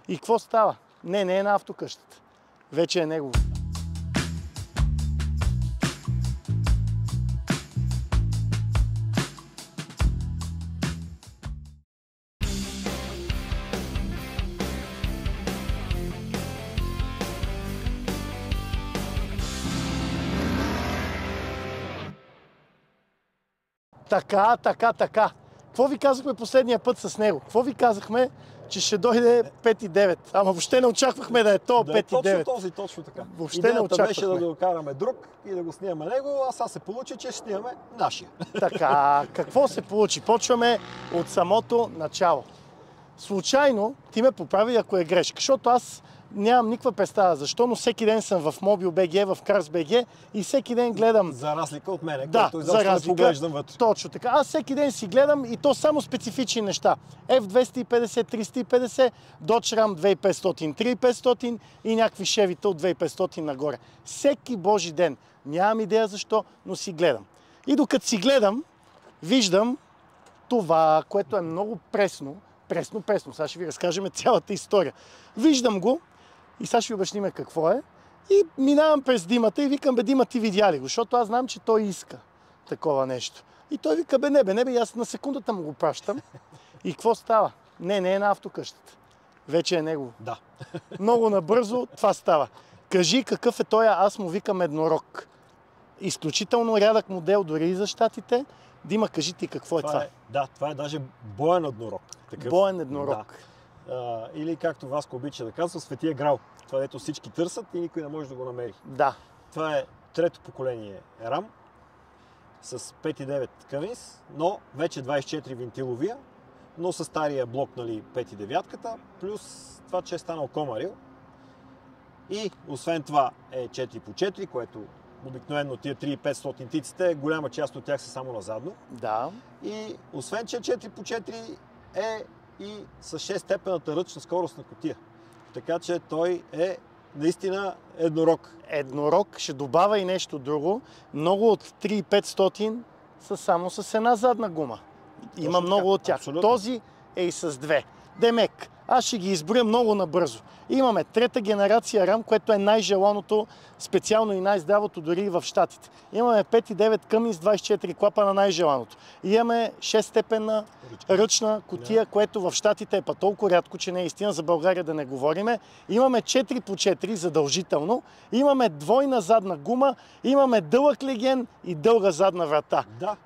И какво става? Не е на автокъщата. Вече е негово. Така. Какво ви казахме последния път с него? Какво ви казахме, че ще дойде 5,9? Ама въобще не очаквахме да е то 5,9. Точно така. Въобще не очаквахме. Беше да докараме друг и да го снимаме него, а сега се получи, че ще снимаме нашия. Така, какво се получи? Почваме от самото начало. Случайно ти ме поправи, ако е грешка, защото аз нямам никаква представа защо, но всеки ден съм в Mobil.bg, в Cars.bg и всеки ден гледам... За разлика от мене, да, който изобщо не поглеждам вътре. Точно така. Аз всеки ден си гледам и то само специфични неща. F250, 350, Dodge Ram 2500, 3500 и някакви шевита от 2500 нагоре. Всеки божи ден. Нямам идея защо, но си гледам. И докато си гледам, виждам това, което е много пресно. Сега ще ви разкажем цялата история. Виждам го и сега ще ви обясним какво е. И минавам през Димата и викам, Дима, ти видя ли го? Защото аз знам, че той иска такова нещо. И той вика, не, и аз на секундата му го пращам. И какво става? Не е на автокъщата. Вече е негово. Да. Много набързо това става. Кажи какъв е той, аз му викам еднорог. Изключително рядък модел, дори и за щатите. Дима, кажи ти какво е това. Това е даже боен еднорог. Боен еднорог. Да. Или както Васко обича да казва, Светия Грал. Това дето всички търсят и никой не може да го намери. Да. Това е трето поколение RAM с 5,9 Cummins, но вече 24 вентиловия, но с стария блок, 5,9-ката, плюс това, че е станал комарил. И освен това е 4x4, което обикновено тия 3500 тиците, голяма част от тях са само на задно. Да. И освен, че 4x4 е и с 6-степената ръчна скоростна кутия. Така че той е наистина еднорог. Еднорог, ще добавя и нещо друго. Много от 3500 са само с една задна гума. Има много от тях. Абсолютно. Този е и с две. Демек, аз ще ги изброя много набързо. Имаме трета генерация RAM, което е най-желаното, специално и най-здравото дори и в щатите. Имаме 5,9 Cummins 24 клапана, най-желаното. Имаме 6-степенна ръчна кутия, което в щатите е па толкова рядко, че не е истина, за България да не говориме. Имаме 4x4 задължително. Имаме двойна задна гума. Имаме дълъг леген и дълга задна врата. Да.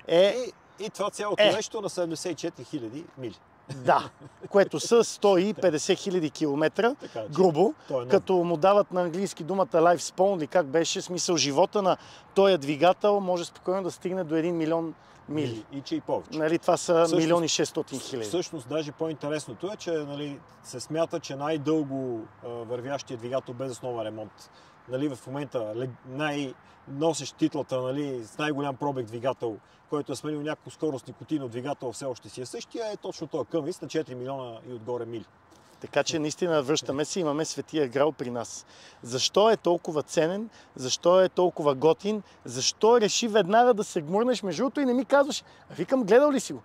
И това цялото нещо на 74 000 мили. Да, което са 150 000 километра, грубо, като му дават на английски думата lifespan, или как беше, смисъл живота на този двигател може спокойно да стигне до 1 милион мили. И че и повече. Нали, това са 1 600 000. Всъщност, даже по-интересното е, че се смята, че най-дълго вървящия двигател без основен ремонт, в момента най-носещ титлата, с най-голям пробег двигател, който е сменил няколко скоростни кутии, но двигател все още си е същия, е точно този Cummins на 4 милиона и отгоре мили. Така че наистина връщаме се, имаме Светия Грал при нас. Защо е толкова ценен? Защо е толкова готин? Защо реши веднага да се гмурнеш между другото и не ми казваш, викам, гледал ли си го?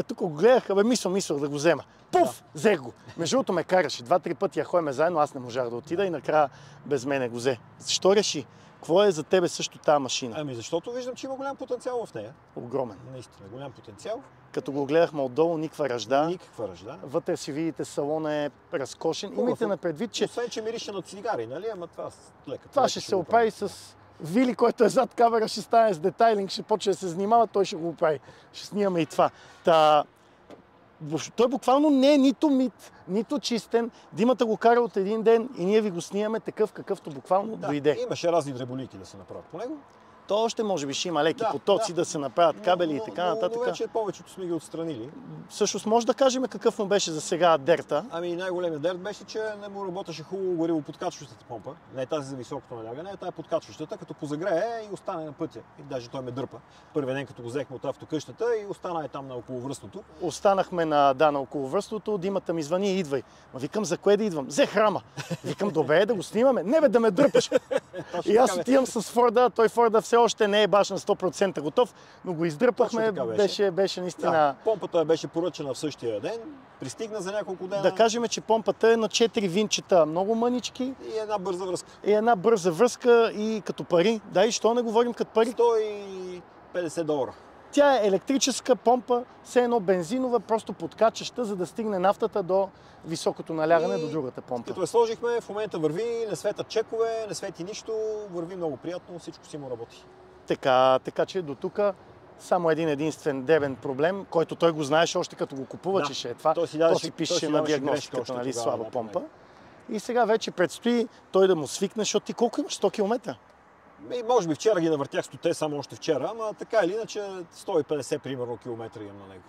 Тук го гледах, мислях да го взема. Пуф! Взех го. Между другото ме караше. 2-3 пъти я ходим заедно, аз не можах да отида и накрая без мене го взе. Защо реши? Какво е за тебе също тази машина? Защото виждам, че има голям потенциал в нея. Огромен. Наистина, голям потенциал. Като го гледахме отдолу, никаква ръжда. Никаква ръжда. Вътре си видите, салона е разкошен. Имайте на предвид, че... Освен, че мирише на цигари, нали? Ама това лека. Това ще се оправи с Вили, който е зад камера, ще стане с детайлинг, ще почне да се занимава, той ще го оправи. Ще снимаме и това. Той буквално не е нито мит, нито чистен. Димата го кара от един ден и ние ви го снимаме такъв, какъвто буквално дойде. Имаше разни дреболики да се направят по него. То още може би ще има леки потоци да се направят кабели и така нататък. Но вече повечето сме ги отстранили. Всъщност може да кажем какъв му беше за сега дерта. Най-големият дерт беше, че не му работеше хубаво гориво подкачващата помпа. Не тази за високото налягане, а тази подкачващата, като позагрее и остане на пътя. И даже той ме дърпа. Първият ден, като го взехме от автокъщата и остана там на околовръстното. Останахме на околовръстното, Димата ми звъни и идвай. Викам, за кое да идвам? Взе храма. Викам, добре, да го снимаме. Не бе, да ме дърпаш. И аз отивам с Форда, той Форда все още не е баш на 100% готов, но го издръпахме, Точно така беше наистина... Да, помпата беше поръчана в същия ден, пристигна за няколко дена. Да кажем, че помпата е на 4 винчета, много мънички. И една бърза връзка. И една бърза връзка и като пари. Да, и що не говорим като пари? $150. Тя е електрическа помпа, все едно бензинова, просто подкачаща, за да стигне нафтата до високото налягане до другата помпа. Като я сложихме, в момента върви, не светят чекове, не свети нищо, върви много приятно, всичко си му работи. Така че до тук само един единствен дребен проблем, който той го знаеше още като го купува, че ще е това. То си пише на диагностиката, нали, слаба помпа. И сега вече предстои той да му свикне, защото ти колко имаш? 100 км? Може би вчера ги навъртях 100, само още вчера, ама така или иначе 150 примерно километра имам на него.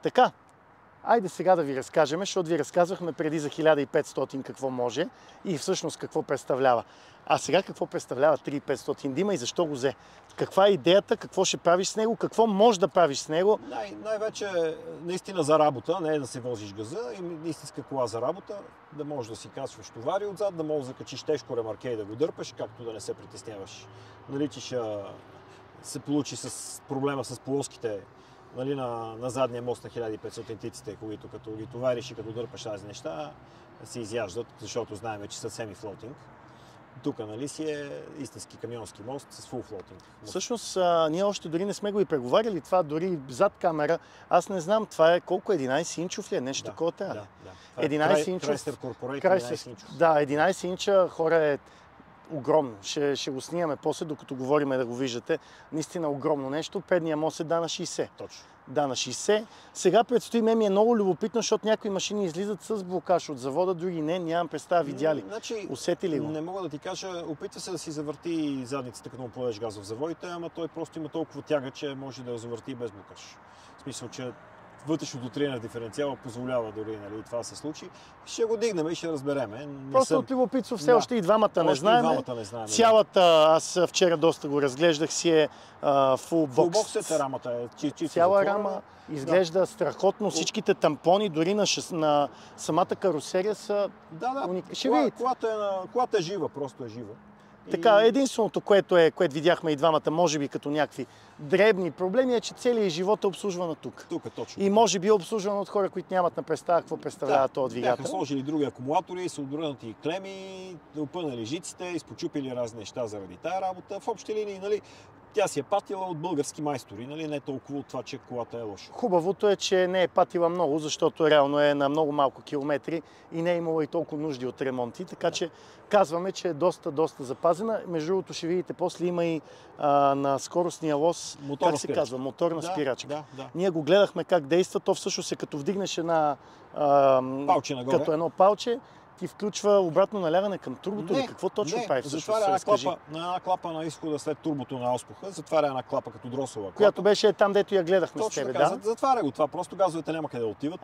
Така, айде сега да ви разкажем, защото ви разказвахме преди за 1500 какво може и всъщност какво представлява. А сега какво представлява 3500 Дима и защо го взе? Каква е идеята, какво ще правиш с него, какво можеш да правиш с него? Най-вече наистина за работа, не е да се возиш газа, и истинска кола за работа, да можеш да си качваш товари отзад, да можеш да закачиш тежко ремарке и да го дърпаш, както да не се притесняваш. Нали, че ще се получи с проблема с полоските, нали, на задния мост на 1500 тиците, които като ги товариш и като дърпаш тази неща, се изяждат, защото знаем, че са semi-floating. Тук, нали, си е истински камионски мост с full floating. Всъщност, ние още дори не сме го и преговаряли, това дори зад камера. Аз не знам, това е колко? 11 инчов ли е? Нещо такова трябва. Да. 11 инчов. Chrysler Corporate 11 инчов. Да, 11 инча, хора, е огромно. Ще го снимаме после, докато говориме да го виждате. Наистина огромно нещо. Предния мост е да на 60. Точно. Да, на 60. Сега предстои, ми е много любопитно, защото някои машини излизат с блокаж от завода, други не. Нямам представа, видяли. Усети ли го? Не мога да ти кажа. Опитва се да си завърти задницата, като му подадеш газ в заводите, ама той просто има толкова тяга, че може да я завърти без блокаж. В смисъл, че вътрешното триене на диференциала позволява дори, нали, това се случи. Ще го дигнем и ще разбереме. Просто от любопитство все още и двамата не знаем. Цялата, аз вчера доста го разглеждах, си е full box. Full box е рамата, чисто цяла рама, изглежда страхотно. Всичките тампони, дори на самата карусерия са уникални. Ще видите. Колата е жива, просто е жива. Така, единственото, което видяхме и двамата, може би като някакви дребни проблеми, е, че целият живот е обслужван тук. Тук, точно. И може би е обслужван от хора, които нямат на представа какво представлява този двигател. Бяха сложили други акумулатори, са отбърнати клеми, опънали жиците, изпочупили разни неща заради тая работа. В общи линии, нали, тя си е патила от български майстори, нали, не толкова от това, че колата е лоша. Хубавото е, че не е патила много, защото реално е на много малко километри и не е имало и толкова нужди от ремонти, така че казваме, че е доста запазена. Между другото ще видите, после има и на скоростния лоз, как се казва, моторна спирачка. Да. Ние го гледахме как действа, то всъщност е като вдигнеш палче нагоре. Като едно палче, ти включва обратно налягане към турбото или какво точно прави всъщност? Затваря една клапа на изхода след турбото на ауспуха, затваря една клапа като дросова клапа. Която беше там, дето я гледахме с тебе, да? Затваря го това, просто газовете няма къде да отиват.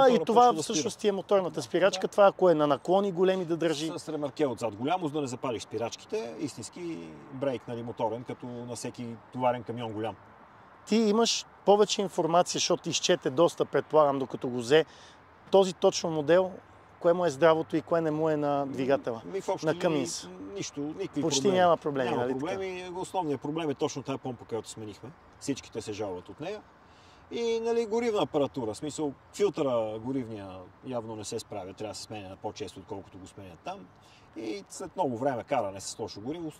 И това всъщност ти е моторната спирачка, това ако е на наклони големи да държи. С ремарке отзад голямо, за да не запалиш спирачките, истински брейк, нали, моторен, като на всеки товарен камион голям. Ти имаш повече информация, защото изчете доста, предполагам, докато го взе. Този точно модел, кое му е здравото и кое не му е на двигателя, на Cummins? Нищо, никакви почти проблеми. Няма проблеми, няма нали проблеми. Основният проблем е точно тази помпа, която сменихме. Всичките се жалват от нея. И, нали, горивна апаратура. В смисъл, филтъра горивния явно не се справя. Трябва да се сменя по-често, отколкото го сменят там. И след много време каране с лошо гориво,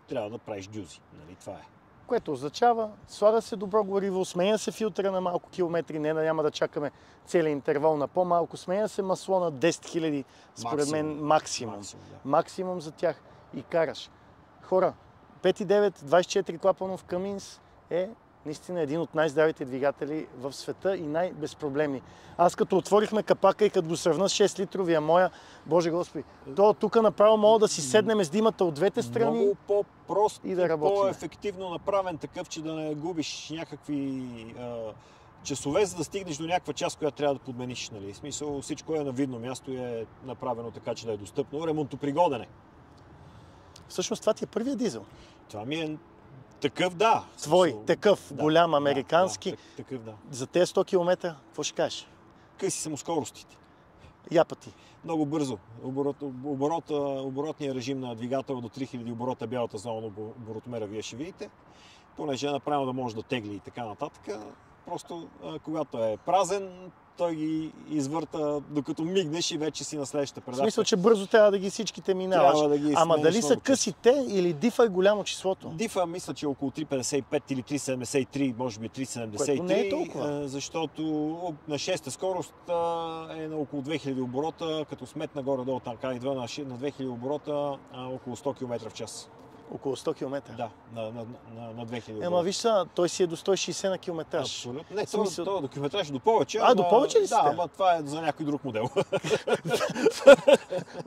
трябва да правиш дюзи. Нали, това е. Което означава, слага се добро гориво, сменя се филтъра на малко километри, няма да чакаме целият интервал на по-малко, сменя се масло на 10 000, според мен максимум. Максимум за тях и караш. Хора, 5.9, 24 клапанов Cummins е наистина един от най-здравите двигатели в света и най-безпроблемни. Аз като отворихме капака и като го сравна с 6-литровия моя, Боже Господи, то тук направо мога да си седнем с Димата от двете страни. Много по-прост и да работим. По-ефективно направен такъв, че да не губиш някакви часове, за да стигнеш до някаква част, която трябва да подмениш. Нали? В смисъл, всичко е на видно място и е направено така, че да е достъпно. Ремонтопригоден е. Всъщност това ти е първият дизел. Това ми е такъв, да. Твой, такъв, голям, американски. Такъв, да. За тези 100 км, какво ще кажеш? Къси самоскоростите. Япати. Много бързо. Оборотният режим на двигател до 3000 оборота, бялата зона на оборотмера, вие ще видите. Понеже е направено да може да тегли и така нататък. Просто когато е празен, той ги извърта, докато мигнеш и вече си на следващата предавка. В смисъл, че бързо трябва да ги всичките минаваш. Ама дали са късите или дифа е голямо числото? Дифа мисля, че е около 3,55 или 3,73, може би 3,73. Което не е толкова. Защото на 6-та скорост е на около 2000 оборота, като сметна горе-долу така идва на 2000 оборота около 100 км в час. Около 100 км? Да, на 2000 оборота. Ама виж са, той си е до 160 на километраж. Абсолютно. Не, това до километраж до повече. До повече ли си? Да, ама това е за някой друг модел.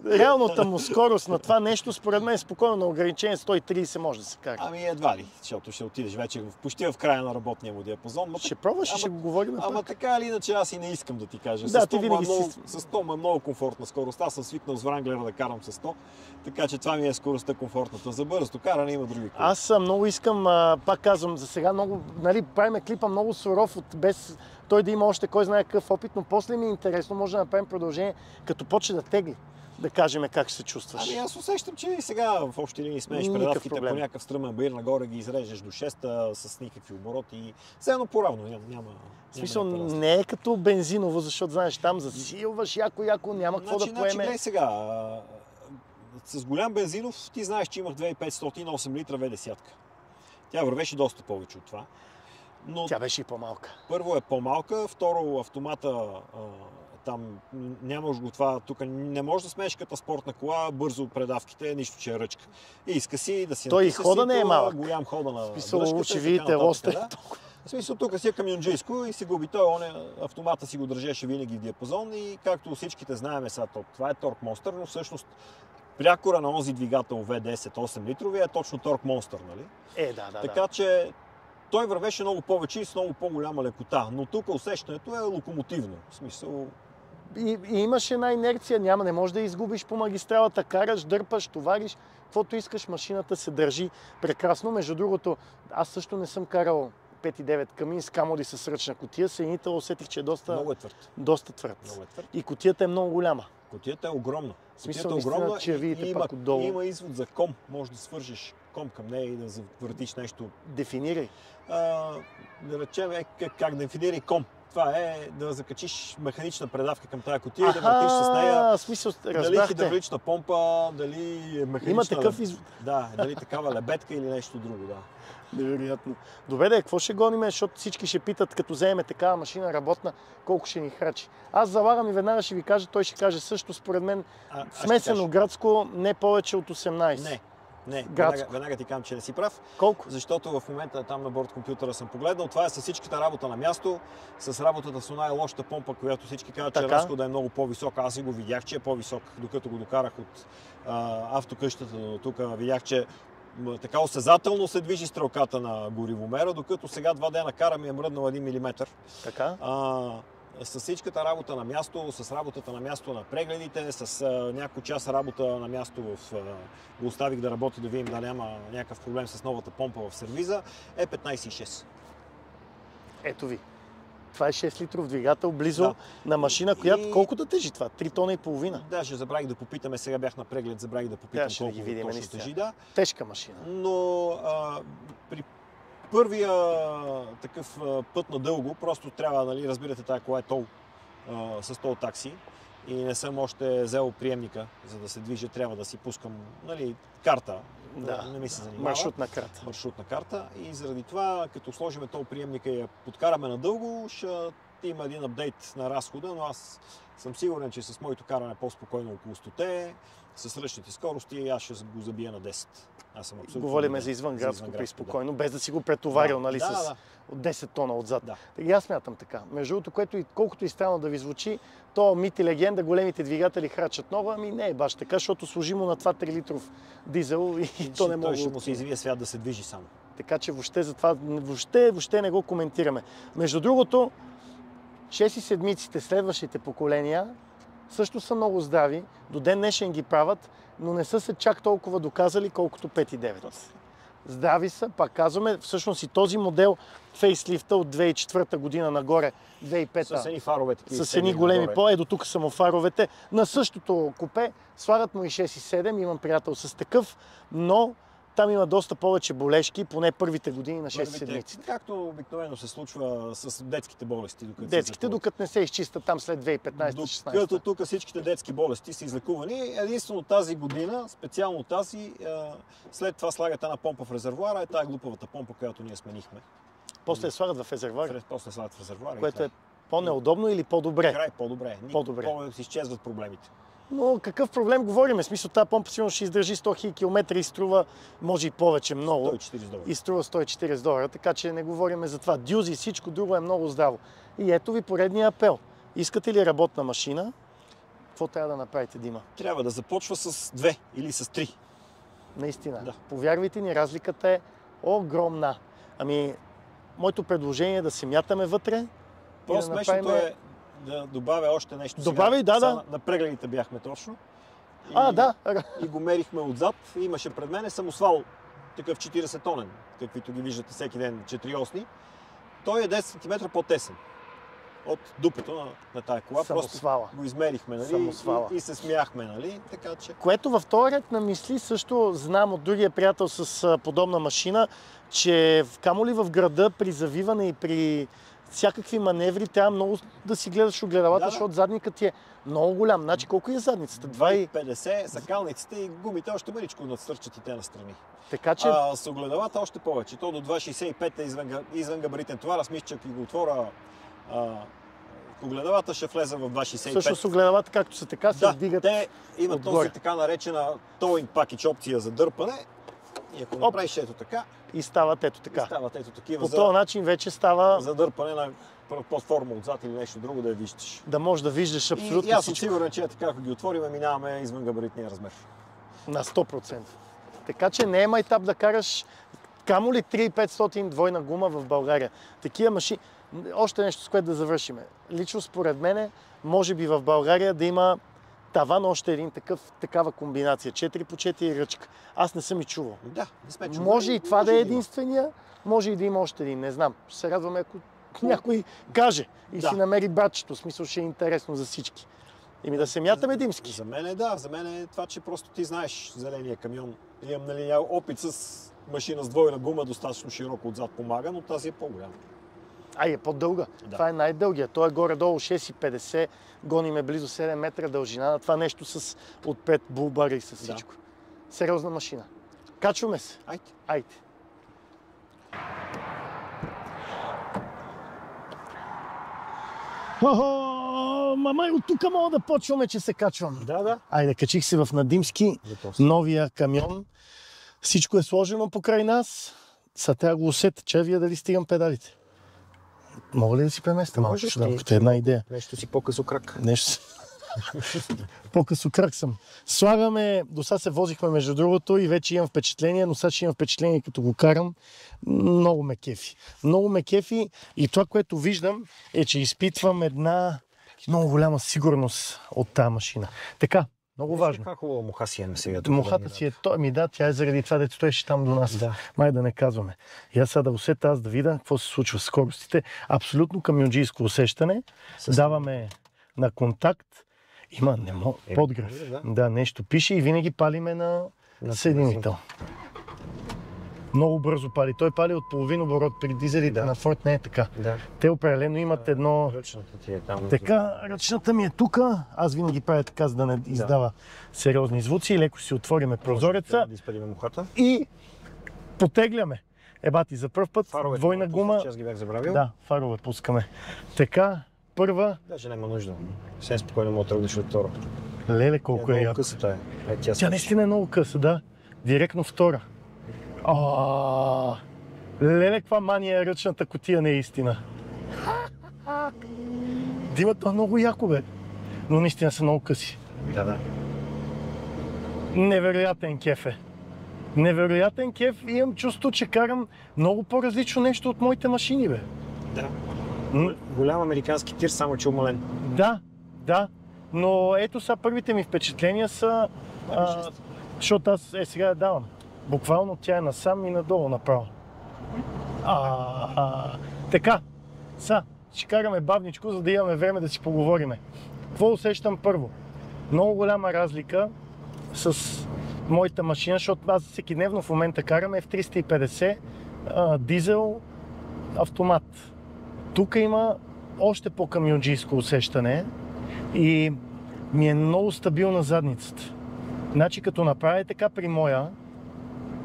Реалната му скорост на това нещо, според мен, спокойно на ограничение 130 може да се кара. Ами едва ли, защото ще отидеш вече почти в края на работния му диапазон. Ще пробваш и ще го говорим. Ама така или иначе аз и не искам да ти кажа. Да, с ти винаги си... С 100 е много комфортна скорост. Аз съм свикнал с Вранглера да карам с 100, така че това ми е скоростта комфортната. За бързото каране има други коли. Аз много искам, пак казвам, за сега много, правим клипа много суров, без той да има още кой знае какъв опит, но после ми е интересно, може да направим продължение, като почне да тегли, да кажем как ще се чувстваш. Ами аз усещам, че и сега в общи линии смениш предавките по някакъв стръмен баир нагоре, ги изрежеш до 6-та с никакви обороти и все едно по-равно, няма. В смисъл, не е като бензиново, защото знаеш, там засилваш яко, няма какво да поеме. Гледай сега, с голям бензинов ти знаеш, че имах 2500 на 8 литра V10. Тя вървеше доста повече от това. Но тя беше и по-малка. Първо е по-малка, второ автомата там нямаш го това, тук не можеш да смееш като спортна кола, бързо предавките, нищо, че е ръчка. И иска си да си той и хода не е малък. Голям хода на дръжката. Ще видите, лоста е толкова. В смисъл, тук си е камионджийско и се губи. Той автомата си го държеше винаги в диапазон и както всичките знаем сега, това е Torque Monster, но всъщност прякора на онзи двигател V10 8 литрови е точно Torque Monster, нали? Да. Така че той вървеше много повече и с много по-голяма лекота, но тук усещането е локомотивно. В смисъл... И имаш една инерция, не можеш да изгубиш по магистралата, караш, дърпаш, товариш, каквото искаш, машината се държи прекрасно. Между другото, аз също не съм карал 5.9 камин с камоди с ръчна кутия, съединител усетих, че е много е твърд. Доста твърд. И кутията е много голяма. Кутията е огромна. В смисъл, огромна, че видите пак отдолу. Има извод за ком. Може да свържеш ком към нея и да завъртиш нещо. Дефинирай. Да речем, как дефинирай ком. Това е да закачиш механична предавка към тази кутия и да въртиш с нея. Смисъл, дали хидравлична помпа, дали механична... Има такъв извод. Да, дали такава лебедка или нещо друго, да. Невероятно. Добре, какво ще гоним, защото всички ще питат, като вземем такава машина работна, колко ще ни храчи. Аз залагам и веднага ще ви кажа, той ще каже също, според мен, смесено градско не повече от 18. Не, веднага ти казвам, че не си прав. Колко? Защото в момента там на борд компютъра съм погледнал. Това е с всичката работа на място, с работата с най-лошата помпа, която всички казват, че разхода е много по-висок. Аз и го видях, че е по-висок, докато го докарах от автокъщата до тук. Видях, че така осезателно се движи стрелката на горивомера, докато сега 2 дена кара ми е мръднал 1 милиметър. Така? С всичката работа на място, с работата на място на прегледите, с някой час работа на място го оставих да работи, да видим дали няма някакъв проблем с новата помпа в сервиза, е 15,6. Ето ви. Това е 6 литров двигател, близо на машина, която колко да тежи това? 3 тона и половина. Даже забравих да попитаме, сега бях на преглед, забравих да попитам колко точно тежи. Да. Тежка машина. Но при първия такъв път на дълго, просто трябва, разбирате, тази кола е тол с тол такси и не съм още взел приемника, за да се движа, трябва да си пускам карта. Не ми се занимава. Маршрутна карта. И заради това, като сложим тол приемника и я подкараме надълго, ще има един апдейт на разхода, но аз съм сигурен, че с моето каране по-спокойно около 100-те, с ръчните скорости, аз ще го забия на 10. Аз съм абсолютно... Говориме за извънградско при спокойно, без да си го претоварил, с от 10 тона отзад. И аз смятам така. Между другото, колкото и странно да ви звучи, то мит и легенда, големите двигатели храчат много, не е баш така, защото сложимо на това 3 литров дизел и то не може. Той ще му се извие свят да се движи само. Така че въобще за това въобще не го коментираме. Между другото, 6 и седмиците, следващите поколения, също са много здрави, до ден днешен ги правят, но не са се чак толкова доказали, колкото 5 и 9. здрави са, пак казваме, всъщност и този модел фейслифта от 2004 година нагоре, 2005-та. С едни фарове такива. С едни големи ето тук са му фаровете. На същото купе слагат му и 6 и 7, имам приятел с такъв, но там има доста повече болешки, поне първите години на 6 седмици. Както обикновено се случва с детските болести. Докато не се изчистят там след 2015-16. Докато тук всичките детски болести са излекувани. Единствено тази година, специално тази, след това слагат една помпа в резервуара, е тази глупавата помпа, която ние сменихме. После слагат в резервуара? После слагат в резервуара. Което е по-неудобно или по-добре? Край по-добре. По-добре. Си изчезват проблемите. Но какъв проблем говорим? В смисъл, тази помпа сигурно ще издържи 100 000 км и струва, може и повече, много. $140. И струва $140, така че не говорим за това. Дюзи и всичко друго е много здраво. И ето ви поредния апел. Искате ли работна машина? Какво трябва да направите, Дима? Трябва да започва с 2 или с 3. Наистина. Да. Повярвайте ни, разликата е огромна. Ами, моето предложение е да се мятаме вътре. По-смешното е да добавя още нещо. Добавяй, да. На прегледите бяхме точно. Да. И го мерихме отзад. Имаше пред мен самосвал, такъв 40-тонен, каквито ги виждате всеки ден, 4-осни. Той е 10 см по-тесен от дупето на тая кола. Самосвала. Просто го измерихме, нали? И се смяхме, нали? Така че... Което във този ред на мисли също знам от другия приятел с подобна машина, че камо ли в града при завиване и при всякакви маневри трябва много да си гледаш огледалата, защото задникът ти е много голям. Значи колко е задницата? 2,50 са калниците и гумите още мъничко надстърчат и те настрани. Така че... с огледалата още повече. То до 2,65 е извън габаритен товар. Аз мисля, че ако го отворя огледалата, ще влезе в 2,65. Също с огледалата, както са така, се вдигат те имат този така наречена towing package опция за дърпане. И ако направиш ето така... И стават ето така. Ето такива. По този начин вече става... За дърпане на платформа отзад или нещо друго да я виждаш. Да можеш да виждаш абсолютно всичко. И аз съм сигурен, че така, ако ги отворим, минаваме извън габаритния размер. На 100%. Така че не е майтап да караш камо ли 3500 двойна гума в България. Такива машини... Още нещо, с което да завършим. Лично според мене, може би в България да има таван още един такава комбинация. 4x4 ръчка. Аз не съм и чувал. Да, не сме чували. Може и това да е единствения, може и да има още един, не знам. Ще се радваме, ако някой каже и си намери братчето. В смисъл ще е интересно за всички. И да се мятаме, Димски. За мен е да, за мен е това, че просто ти знаеш зеления камион. Имам опит с машина с двойна гума, достатъчно широко отзад помага, но тази е по-голяма. Е по-дълга. Да. Това е най-дългия. Той е горе-долу 6,50, гониме близо 7 метра дължина на това нещо с отпред булбар и с всичко. Да. Сериозна машина. Качваме се. Айде. Мама, от тук мога да почваме, че се качвам. Да. Айде, качих се в Надимски, новия камион. Всичко е сложено покрай нас. Сега трябва да го усета, че вие дали стигам педалите. Мога ли да си преместя малко? Е една идея. Нещо си по-късо крак. По-късо крак съм. Слагаме, до сега се возихме между другото и вече имам впечатление, но сега ще имам впечатление като го карам. Много ме кефи. Много ме кефи и това, което виждам е, че изпитвам една много голяма сигурност от тази машина. Така, много важно. Каква хубава муха си имаме сега. Мухата си е тя е заради това, дето стоеше там до нас. Да. Май да не казваме. И аз сега да усета, аз да видя какво се случва с скоростите. Абсолютно камионджийско усещане. Даваме на контакт. Има подгрев. Да, нещо пише и винаги палиме на съединител. Много бързо пали. Той пали от половин оборот при дизелите на Форд, не е така. Да. Те определено имат едно... Ръчната ти е там. Така, ръчната ми е тука. Аз винаги правя така, за да не издава сериозни звуци. Леко си отвориме прозореца. Да изпалиме мухата. И потегляме. Бати, за пръв път, фаровете, двойна гума. Аз ги бях забравил. Да, фарове пускаме. Така, първа. Даже няма нужда. Съвсем спокойно мога да тръгнеш от втора. Леле, колко е яко. Късата е. Тя наистина е много къса, да. Директно втора. Леле, каква мания е ръчната кутия, не е истина. Дима, това е много яко, бе. Но наистина са много къси. Да. Невероятен кеф е. Невероятен кеф и имам чувство, че карам много по-различно нещо от моите машини, бе. Да. Голям американски тир, само че умален. Да. Но ето сега първите ми впечатления са... защото аз сега я давам. Буквално тя е насам и надолу направо. Така, ще караме бавничко, за да имаме време да си поговориме. Какво усещам първо? Много голяма разлика с моята машина, защото аз всекидневно в момента карам F350 дизел автомат. Тук има още по-камионджийско усещане и ми е много стабилна задницата. Значи като направя така при моя,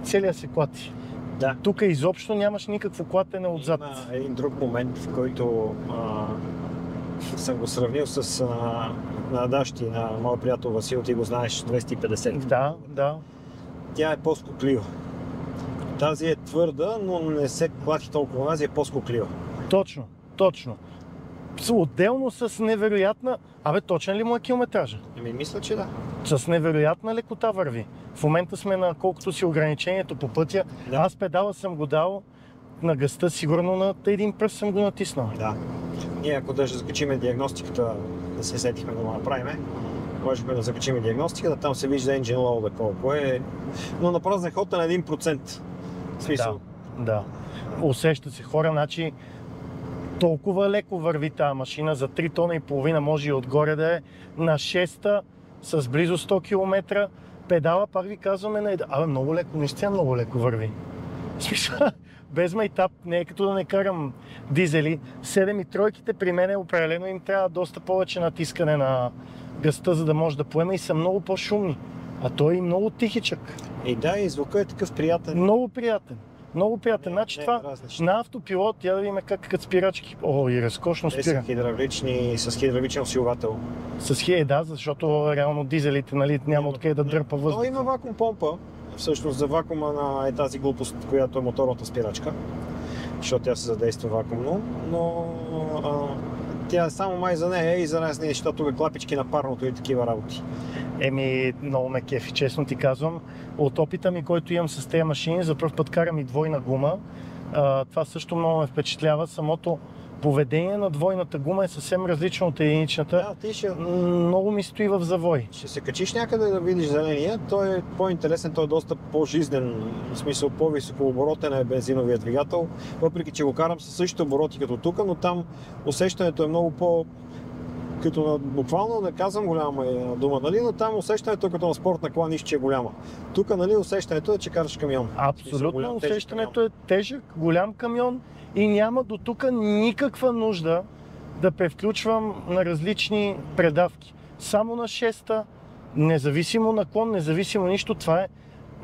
целият се клати. Да. Тук изобщо нямаш никакво клатене отзад. Има един друг момент, в който съм го сравнил с надащи на моя приятел Васил, ти го знаеш, 250. Да. Тя е по-скоклива. Тази е твърда, но не се клати толкова, тази е по-скоклива. Точно. Отделно с невероятна... точен ли му е километража? Мисля, че да. С невероятна лекота върви. В момента сме на колкото си ограничението по пътя. Да. Аз педала съм го дал на гъста, сигурно на един пръст съм го натиснал. Да. Ние ако даже закачиме диагностиката, да се сетихме да го направим, можехме да закачиме диагностиката, там се вижда engine load колко е, но на празен ход е на 1%. В смисъл. Да. Усеща се хора, значи толкова леко върви тази машина, за 3 тона и половина може и отгоре да е на 6-та с близо 100 км. Педала, пак ви казваме, много леко, наистина много леко върви. В смисъл, без майтап, не е като да не карам дизели. 7 и тройките при мен определено им трябва доста повече натискане на гъста, за да може да поеме и са много по-шумни. А той е много тихичък. И да, и звукът е такъв приятен. Много приятен. Значи това на автопилот, я да видим как спирачки. И разкошно спира. Те са хидравлични, с хидравличен усилвател. Защото реално дизелите, няма откъде да дърпа въздух. Той има вакуум помпа, всъщност за вакуума на тази глупост, която е моторната спирачка, защото тя се задейства вакуумно, но тя само май за нея и за разни неща, тук клапички на парното и такива работи. Много ме кефи, честно ти казвам. От опита ми, който имам с тези машини, за първ път карам и двойна гума. Това също много ме впечатлява. Самото поведение на двойната гума е съвсем различно от единичната. Много ми стои в завой. Ще се качиш някъде да видиш зеления, той е по-интересен, той е доста по-жизнен, в смисъл по-високо оборотен е бензиновия двигател, въпреки че го карам със същите обороти като тук, но там усещането е много като буквално не казвам голяма дума, но там усещането е като на спортна кола, нищо че е голяма. Тук усещането е, че караш камион. Абсолютно, усещането е тежък, голям камион и няма до тук никаква нужда да превключвам на различни предавки. Само на 6-та, независимо наклон, независимо нищо, това е.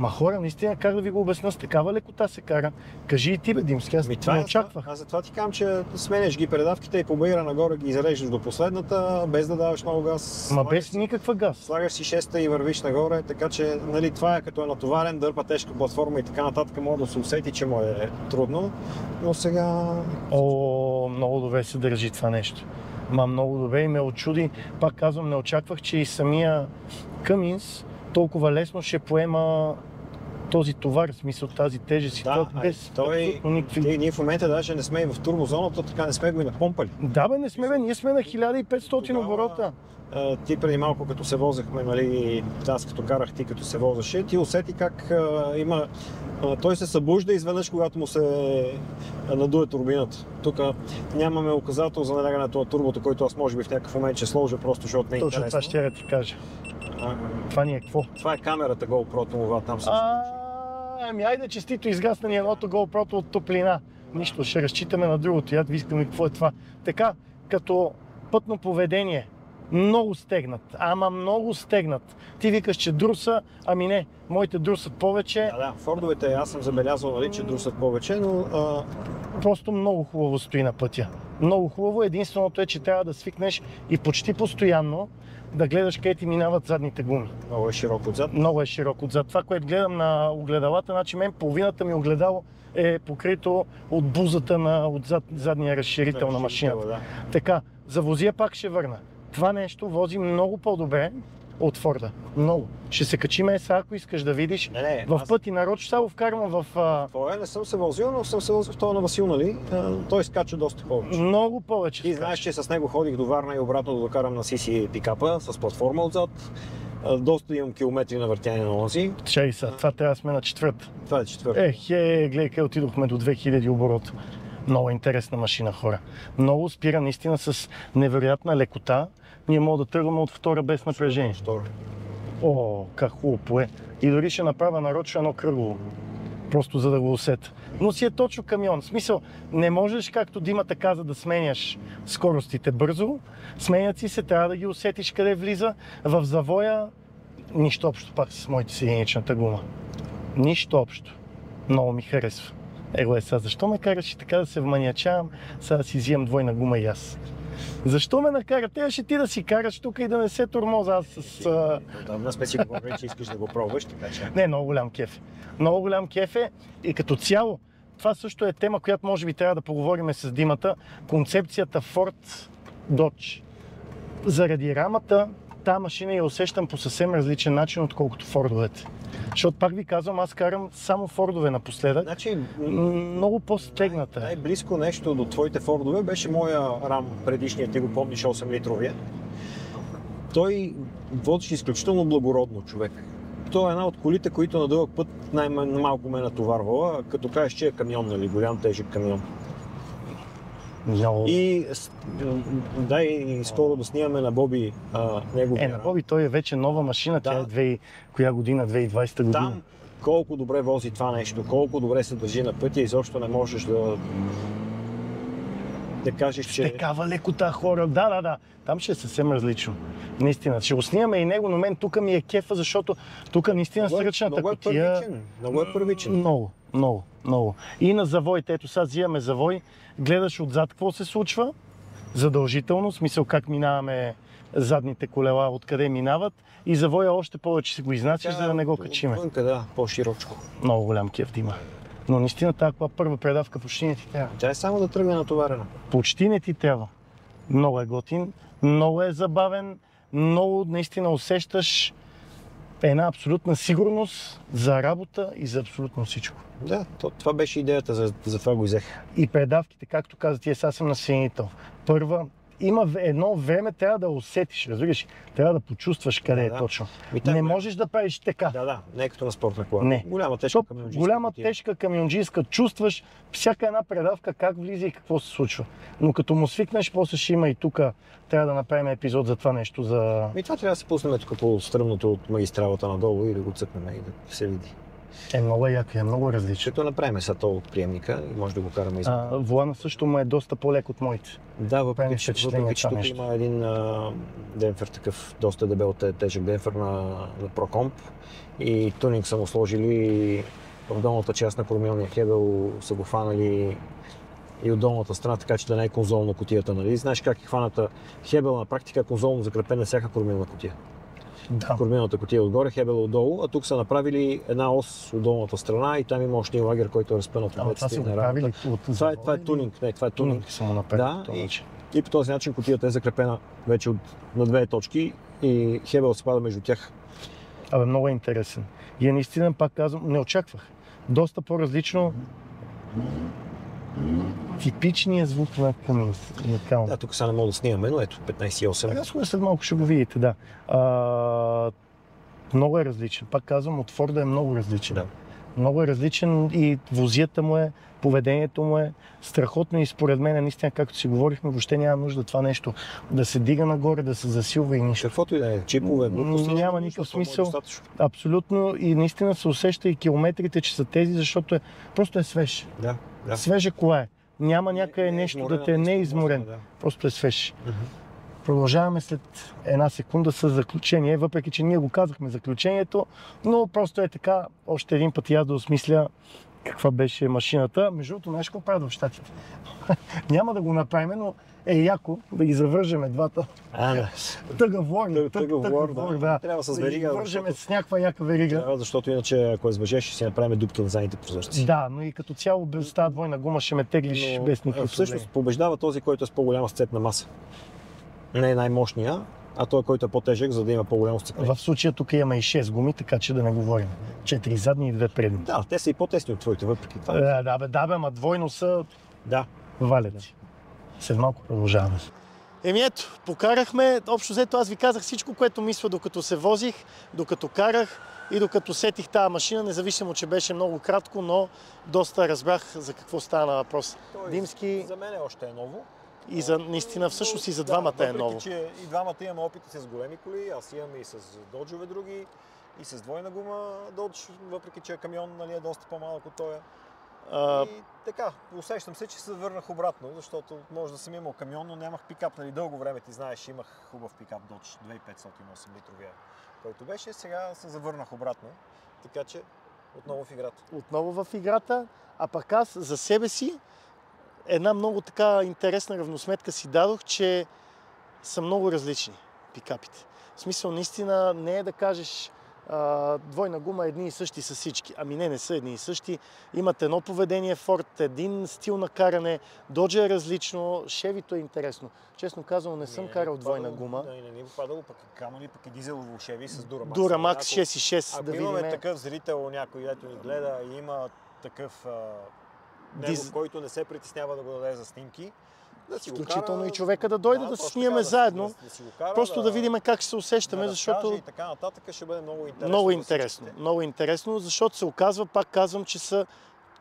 Хора, наистина, как да ви го обясня, с такава лекота се кара. Кажи и ти, Димски, аз не очаквах. Аз затова ти казвам, че сменяш ги предавките и по баира нагоре ги зареждаш до последната, без да даваш много газ. Без никаква газ. Слагаш си 6-та и вървиш нагоре, така че това е като е натоварен, дърпа тежка платформа и така нататък, може да се усети, че му е трудно, но сега... Много добре се държи това нещо. Много добре и ме очуди. Пак казвам, не очаквах, че и самия Cummins толкова лесно ще поема този товар, в смисъл тази тежест. Ние в момента даже не сме и в турбозоната, така не сме го и напомпали. Не сме, ние сме на 1500 оборота. Ти преди малко, като се возехме, аз като карах, ти като се возеше, ти усети как той се събужда изведнъж, когато му се надуе турбината. Тук нямаме указател за налягането на турбото, който аз може би в някакъв момент ще сложа, просто защото не е интересно. Точно това ще ти кажа. Това ни е какво? Това е камерата GoPro, това там също. Айде честито изгасна ни едното GoPro от топлина. Нищо, ще разчитаме на другото. Я вискам и какво е това. Така, като пътно поведение, много стегнат. Много стегнат. Ти викаш, че друса, не, моите друсат повече. Да, фордовете аз съм забелязал, че друсат повече, но... Просто много хубаво стои на пътя. Много хубаво. Единственото е, че трябва да свикнеш и почти постоянно да гледаш къде ти минават задните гуми. Много е широк отзад. Много е широк отзад. Това, което гледам на огледалата, значи мен половината ми огледало е покрито от бузата на задния разширител на машината. Да. Така, за возия пак ще върна. Това нещо вози много по-добре от Форда. Много. Ще се качим ако искаш да видиш. В пъти народ ще го вкарвам в... Не съм се возил, но съм се возил в това на Васил, Той скача доста повече. Много повече. Ти знаеш, че с него ходих до Варна и обратно да докарам на CC пикапа с платформа отзад. Доста имам километри на въртяне на онзи. Чай са, това трябва да сме на четвърта. Това е четвърта. Гледай, къде отидохме до 2000 оборота. Много интересна машина, хора. Много спира наистина с невероятна лекота. Ние можем да тръгваме от втора без напрежение. Втора. О, как хубаво пое. И дори ще направя нарочно едно кръгово. Просто за да го усета. Но си е точно камион. В смисъл, не можеш, както Димата каза, да сменяш скоростите бързо. Сменят си се, трябва да ги усетиш къде влиза. В завоя нищо общо пак с моите си единичната гума. Нищо общо. Много ми харесва. Сега, защо ме караш и така да се вманиачавам, сега да си взимам двойна гума и аз? Защо ме накара? Трябваше ти да си караш тук и да не се тормоза аз с... Отдавна сме си говорили, че искаш да го пробваш, така че... Не, много голям кеф. Много голям кеф е и като цяло, това също е тема, която може би трябва да поговорим с Димата. Концепцията Ford Dodge. Заради рамата, тази машина я усещам по съвсем различен начин, отколкото Фордовете. Защото пак ви казвам, аз карам само Фордове напоследък. Значи, много по-стегната. Най-близко нещо до твоите Фордове беше моя рам предишния, ти го помниш, 8-литровия. Той водеше изключително благородно, човек. Той е една от колите, които на дълъг път най-малко ме натоварвала, като кажеш, че е камион, нали, голям тежък камион. Много... И дай скоро да снимаме на Боби неговия на Боби той е вече нова машина, тя е коя година? 2020 година. Там колко добре вози това нещо, колко добре се държи на пътя, изобщо не можеш да кажеш, че... Такава лекота, хора, да. Там ще е съвсем различно. Наистина, ще го снимаме и него, но мен тук ми е кефа, защото тук наистина с ръчната кутия... Много е първичен. Много. И на завоите, ето сега взимаме завой, гледаш отзад какво се случва, задължително, в смисъл как минаваме задните колела, откъде минават и завоя още повече си го изнасяш, за да не го качиме. Вънка, да, по-широчко. Много голям кеф да има. Но наистина тази първа предавка почти не ти трябва. Тя е само да тръгне натоварена. Почти не ти трябва. Много е готин, много е забавен, много наистина усещаш една абсолютна сигурност за работа и за абсолютно всичко. Да, това беше идеята, за това го взех. И предавките, както каза ти, аз съм насенител. Първа, има едно време, трябва да усетиш, разбираш, трябва да почувстваш къде е точно. Не можеш да правиш така. Да, не е като на спортна кола. Не. Голяма тежка камионджийска. Голяма тежка камионджийска, чувстваш всяка една предавка как влиза и какво се случва. Но като му свикнеш, после ще има и тук, трябва да направим епизод за това нещо. И това трябва да се пуснем тук по стръмното от магистралата надолу и да го цъкнем и да се види. Много яко, много различно. Като направим сато от приемника и може да го караме извън. Волана също му е доста по-лек от моите. Да, въпреки че тук има един демпфер, такъв доста дебел, тежък демпфер на ProComp и тунинг са му сложили в долната част на кормилния хебел, са го фанали и от долната страна, така че да не е конзолна кутията. Нали? Знаеш как е хваната хебел на практика, конзолно закрепена всяка кормилна кутия. Да. Кормилната кутия отгоре, хебел отдолу, а тук са направили една ос от долната страна и там има още един лагер, който е разпънат от двете страни на работа. Това е тунинг. Не, това е тунинг. Да, и по този начин кутията е закрепена вече на две точки и хебел се пада между тях. Много е интересен. И наистина, пак казвам, не очаквах. Доста по-различно типичният звук на камион. Да, тук сега не мога да снимаме, но ето 15,8. След малко ще го видите, да. Много е различен. Пак казвам, от Форда е много различен. Да. Много е различен и возията му е, поведението му е страхотно и според мен, наистина, както си говорихме, въобще няма нужда това нещо да се дига нагоре, да се засилва и нищо. Каквото и да е, чипове, няма никакъв смисъл. Абсолютно и наистина се усеща и километрите, че са тези, защото просто е свеж. Да. Свежа кола е. Няма някъде нещо да те не е изморен. Просто е свеж. Продължаваме след една секунда с заключение, въпреки че ние го казахме заключението, но просто е така, още един път и аз да осмисля каква беше машината. Между другото, знаеш какво правят в Щатите? Няма да го направим, но е яко да ги завържеме двата. Тъговор, да. Трябва с верига. Да ги вържеме с някаква яка верига. Трябва, защото иначе, ако извържеш, ще си направим дупка на задните прозорци. Да, но и като цяло без тази двойна гума ще ме теглиш без никакъв проблем. Всъщност побеждава този, който е с по-голяма сцепна маса. Не е най-мощния, а той, който е по-тежък, за да има по-голямо сцепление. В случая тук имаме и 6 гуми, така че да не говорим. 4 задни и 2 предни. Да, те са и по-тесни от твоите, въпреки това. Да, ама двойно са да. валеци. След малко продължаваме. Еми ето, покарахме. Общо взето аз ви казах всичко, което мисля докато се возих, докато карах и докато сетих тази машина, независимо, че беше много кратко, но доста разбрах за какво стана въпрос. Димски... За мен още е ново. И за наистина всъщност и за двамата е ново. Въпреки, че и двамата имаме опит с големи коли, аз имам и с доджове други, и с двойна гума додж, въпреки че камион, нали, е доста по-малък от този. И така, усещам се, че се върнах обратно, защото може да съм имал камион, но нямах пикап. Нали, дълго време, ти знаеш, имах хубав пикап Dodge 2508 литровия, който беше. Сега се завърнах обратно, така че отново в играта. Отново в играта, а пък аз за себе си една много така интересна равносметка си дадох, че са много различни пикапите. В смисъл, наистина не е да кажеш двойна гума едни и същи са всички. Ами не са едни и същи. Имат едно поведение Ford, един стил на каране, Dodge е различно, Chevy-то е интересно. Честно казвам, не съм карал двойна гума. Не ми попадало, пък камо ли, пък и дизелово Chevy с Duramax. Duramax 6.6, да видим. Ако имаме такъв зрител, някой, дето ни гледа и има такъв който не се притеснява да го даде за снимки, да си включително и човека да дойде да се снимаме заедно. Просто да видим как ще се усещаме, защото... И така нататък ще бъде много интересно. Много интересно, защото се оказва, пак казвам, че са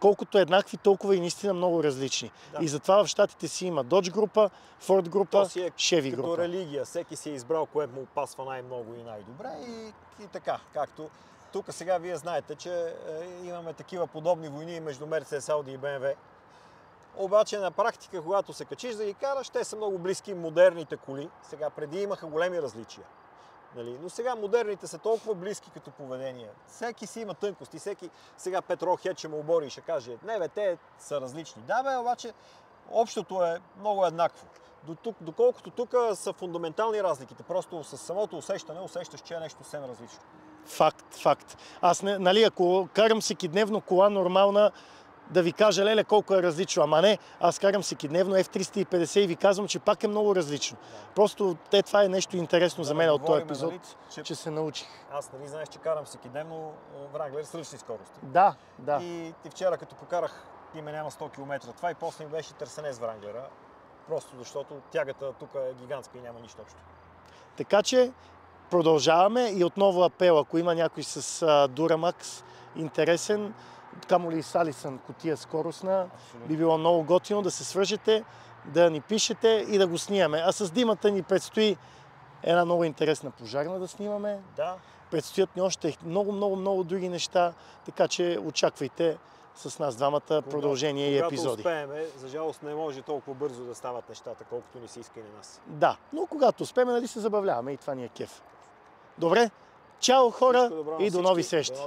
колкото еднакви, толкова и наистина много различни. Да. И затова в щатите си има Dodge група, Ford група, Chevy група. Като религия, всеки си е избрал кое му пасва най-много и най-добре и така, както тук сега вие знаете, че имаме такива подобни войни между Mercedes, Audi и BMW. Обаче на практика, когато се качиш да ги караш, те са много близки модерните коли. Сега преди имаха големи различия. Нали? Но сега модерните са толкова близки като поведение. Всеки си има тънкости. Сега Петрохед ще му обори и ще каже, не бе, те са различни. Да бе, обаче общото е много еднакво. Доколкото тук са фундаментални разликите. Просто с самото усещане усещаш, че е нещо съвсем различно. Факт. Аз, нали, ако карам всекидневно кола нормална, да ви кажа, леле, колко е различно. Ама не, аз карам всекидневно F350 и ви казвам, че пак е много различно. Просто това е нещо интересно за мен от този епизод, нали, че се научих. Аз, нали, знаеш, че карам всекидневно Wrangler с ръчни скорости. Да. И вчера, като покарах, име няма 100 км това и после ми беше търсене с Wrangler. Просто защото тягата тук е гигантска и няма нищо общо. Така че продължаваме и отново апел, ако има някой с Duramax интересен, камо ли с Алисън кутия скоростна, би било много готино да се свържете, да ни пишете и да го снимаме. А с Димата ни предстои една много интересна пожарна да снимаме. Да. Предстоят ни още много други неща, така че очаквайте с нас двамата продължение и епизоди. Когато успеем, за жалост не може толкова бързо да стават нещата, колкото ни се иска и на нас. Да, но когато успеем, нали се забавляваме и това ни е кеф. Добре, чао хора и до нови срещи!